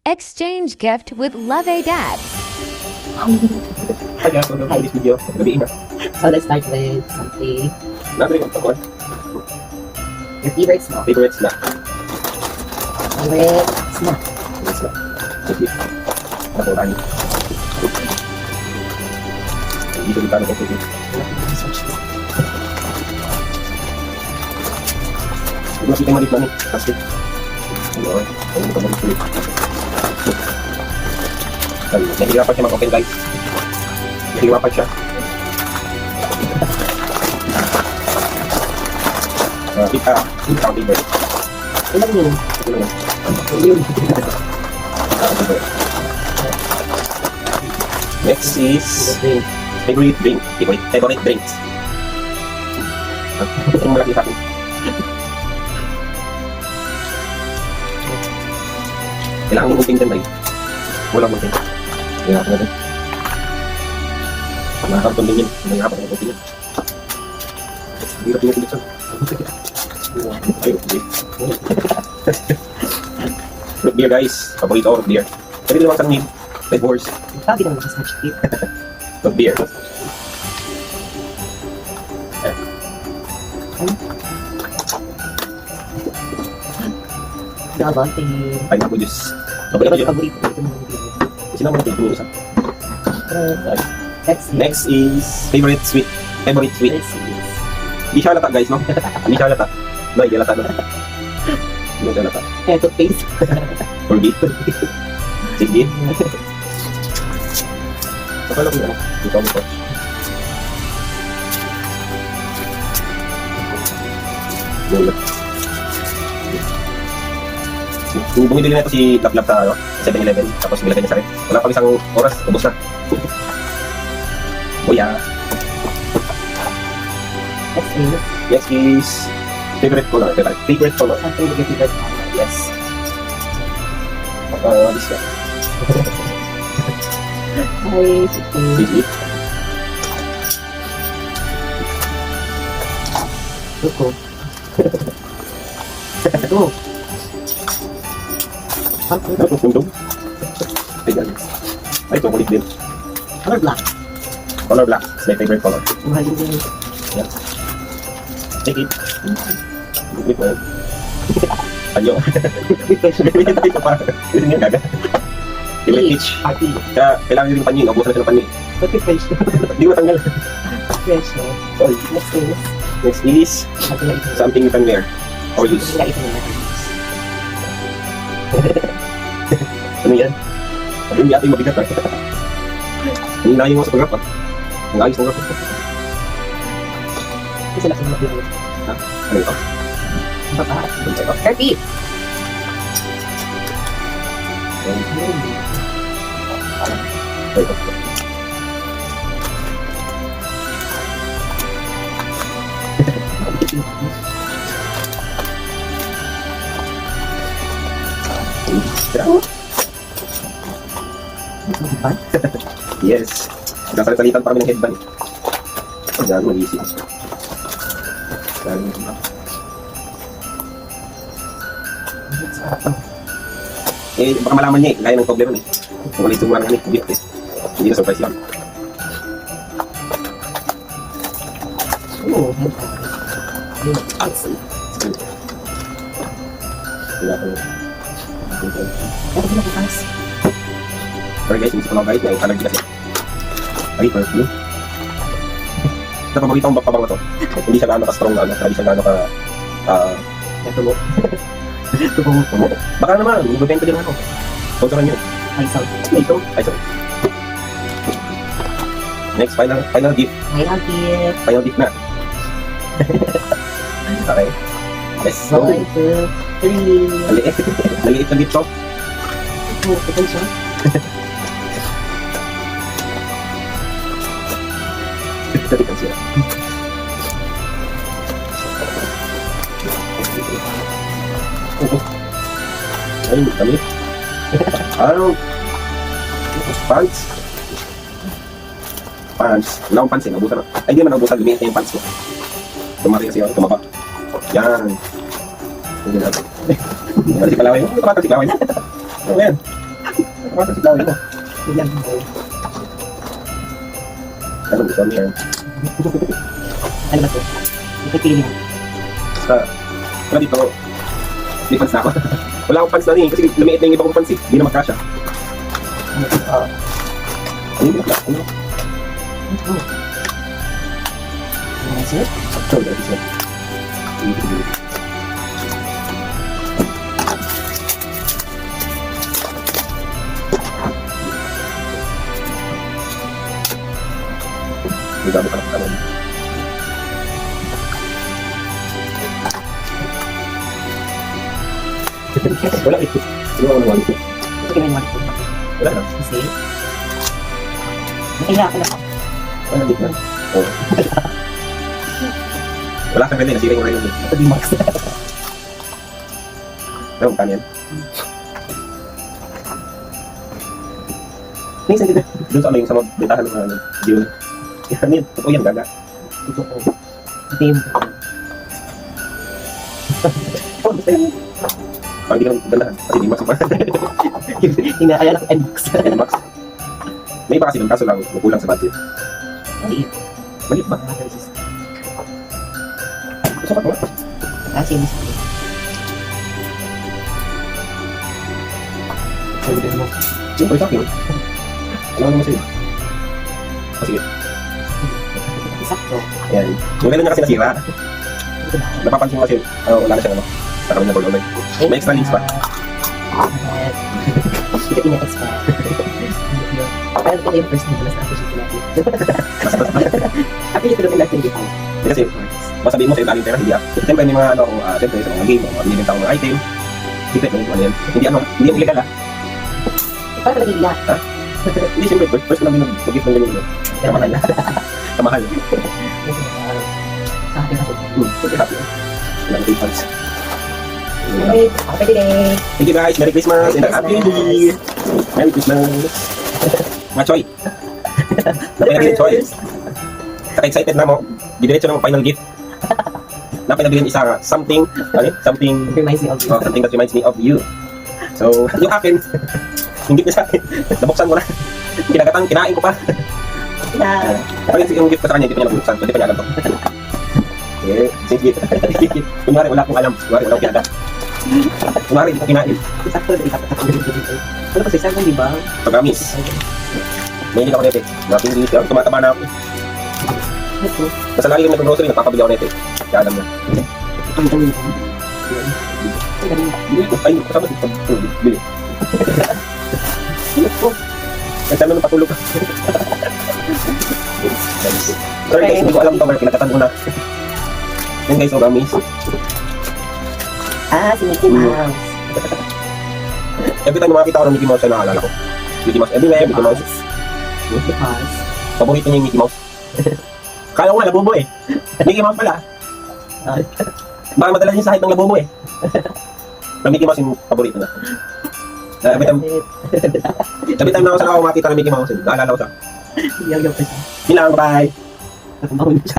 Exchange gift with Love A Dabs. Hi guys, welcome to this video. Gabi na. So let's start with something. Natin yung pagkakuan. Your favorite snack. Favorite snack. Favorite snack. Favorite snack. Sige. Nakulaan niyo. Dito kita na kung Huwag kita malit lang eh. Kasi. Ayun. Ayun ka malit ulit. Nahihirapan siya mag-open guys. Nahihirapan siya. Kita ang favorite. Ilan yun? Ito naman. Yun. Next is favorite drink. Favorite drinks. Ito yung malaki sa akin. Kailangan mong gunting dyan ba yun? Walang gunting. Hirapan na din. Nakakapon din yun. Nangyapan ang gunting yun. Hirap yung gunting yun. Ayun, okay. Root beer guys. Paborito ako root beer. Pwede din naman sa mid. Red Horse. Sabi naman sa snatch tip. Root beer. Gabante. Pineapple juice. Paborito yun. Paborito ko ito ng video. Sino naman ito yung isa? Next is favorite sweet. Favorite sweet. is Hindi siya halata guys, no? Hindi siya halata. No, hindi halata no? Hindi siya halata. toothpaste. Colgate. Sige. Saka lang yung ano. Ito mo touch. Yun. Kung bumibili na ito si Laplap sa ano, 7-Eleven, tapos nilagay niya sa akin. Wala pang isang oras, ubos na. Buya. Next is Next is favorite color. Favorite color. something with your favorite color. Yes. This one. Hi, Siti. Sige. Tuko. Ito. Ano itong pundong? Ayan. Ay, ito kulit din. Color black. Color black. It's my favorite color. Mahal din. Yan. Take it. Wait mo yan. Anyo. Hindi ko pa. Hindi niya gaga. Favorite peach. Party. Kaya kailangan nyo rin panyo. Nabusan na siya ng panyo. Party fresh. Hindi matanggal. Fresh, no? Sorry. Next is Next is something you can wear or use. Nila ito nila. Ano yan? Sabi niya ating mabigat ha. Ang inayin mo sa pag-rap ha. Ang ayos ng rap. Ito sila sa mga pinag. Ha? Ano ito? Baba. Ano ito? 30. Ano ito? Yes. Nagsasalit-salitan pa kami ng headband. Gago, mag-iisip. Gago. Eh, baka malaman niya eh. Gaya ng Toblerone eh. Kung ulit sumurang kami, bigat eh. Hindi na surprise yan. Oo. Wala ko. Pero pinabukas. Sorry guys, hindi ko lang guys. May allergy kasi. Ay, perfume. Napabagita kong pabango to. Hindi siya gaano ka-strong na ano. Hindi siya gaano ka... Tumo. Tumo. Baka naman, ibibenta din ano. Sponsoran nyo. Ay, sorry. Ito. Ay, sorry. Next, final gift. I love it. Final gift na. Okay. Let's go. 1, 2, 3. Maliit. Maliit na gift to. Ito siya. Talikan siya. Ay, kami. Ano? Pants. Pants. Wala akong pants eh. Nabutan na. Ay, di naman nabutan. Lumiit na yung pants ko. Tumaki kasi ako. Tumaba. Yan. Hindi natin. Ano si Palaway mo? Tumata si Palaway mo. Ano yan? Masa si Chloe mo. Yan. Ano gusto niya? Ano ba to? Ipipili mo. Wala dito. Di pants na ako. Wala akong pants na rin kasi lumiit na yung iba kong pants eh. Hindi na magkasya. Ano yung black? Ano? That's it. So, that is it. May dami pa ng kanon. Wala ito. Wala ko naman ito. Ito kinain mo. Wala na. Kasi, nakailangan ako. Wala dito na. Oh. Wala kang ganyan. Nasira yung rin. Ito di Max. Ano ang kanyan? Minsan dito. Doon sa ano yung sa mga bitahan ng ano. Yun. Yan yun. Totoo yan, gaga. Ito ko. Ito yung. Oh, basta yun. Parang di ka gandahan. Kasi di max pa. Inakaya lang N-Max. Yan, max. May iba kasi doon. Kaso lang, magkulang sa budget. Ay, Maliit ba? Gusto ka ba? kasi miss ko. Sabi mo. Siyempre sa akin. Alam mo sa'yo. Sige. Sakto. Yan. Yung ganun niya kasi nasira. Napapansin mo kasi, wala na siyang ano. Parang na ulit. May extra links pa. Kita ina-extra. Pero ito yung first nito na appreciate natin. Appreciate natin natin dito. Kasi, masabihin mo sa'yo galing pera, hindi ako. Siyempre may mga ano ako, siyempre sa mga game, mga binibenta ko mga item. Secret mo ano yan. Hindi ano, hindi yung illegal Parang nag-iiyak. Hindi siyempre, first ko lang din mag-gift ng ganyan. Kamahal. Kamahal. Sa akin ako. Super happy. Wala na refunds. Okay, happy day. Thank you guys, Merry Christmas and Happy New Year! Merry Christmas! Mga Choy! Napinabilin Choy! Saka-excited na mo, didiretso na mo final gift. Napinabilin isa something, ano yun? Something, Reminds me of you. something that reminds me of you. So, yung akin, yung gift niya sa akin, nabuksan ko na. Kinain ko pa. Yeah. Pero yung gift ko sa kanya, hindi ko niya nabuksan. Pwede pa niya alam to. Okay, since gift. Kunwari, wala akong alam. Kunwari, wala akong kinada. Kunwari, hindi ko kinain. Sakto na itapat ako dito dito. Ano kasi sabi di ba? Pag-amis. May hindi ako nete. Mga pingis yan, tumataba na ako. Ito. Basta lagi yung nag-grocery, nagpapabili ako nete. Kaya alam niya. Ang dami mo. Ang dami mo. Ay, kasama dito. Bili. Ay, sana nung patulog ka. Sorry guys, hindi ko alam ito. Kinakatan ko na. Yan guys, pag-amis. Ah, si Mickey Mouse. Every time makakita ko ng Mickey Mouse, ay naalala ko. Mickey Mouse, everywhere, Mickey Mouse. Because Paborito niya yung Mickey Mouse. Kala ko nga, labubo eh. Mickey Mouse pala. Baka madala niya sa height ng labubo eh. Ang Mickey Mouse yung paborito niya. Every time na ako sa ako makita ng Mickey Mouse, naalala ko siya. Yaw-yaw pa siya. Yun lang, bye! Nakabahon siya.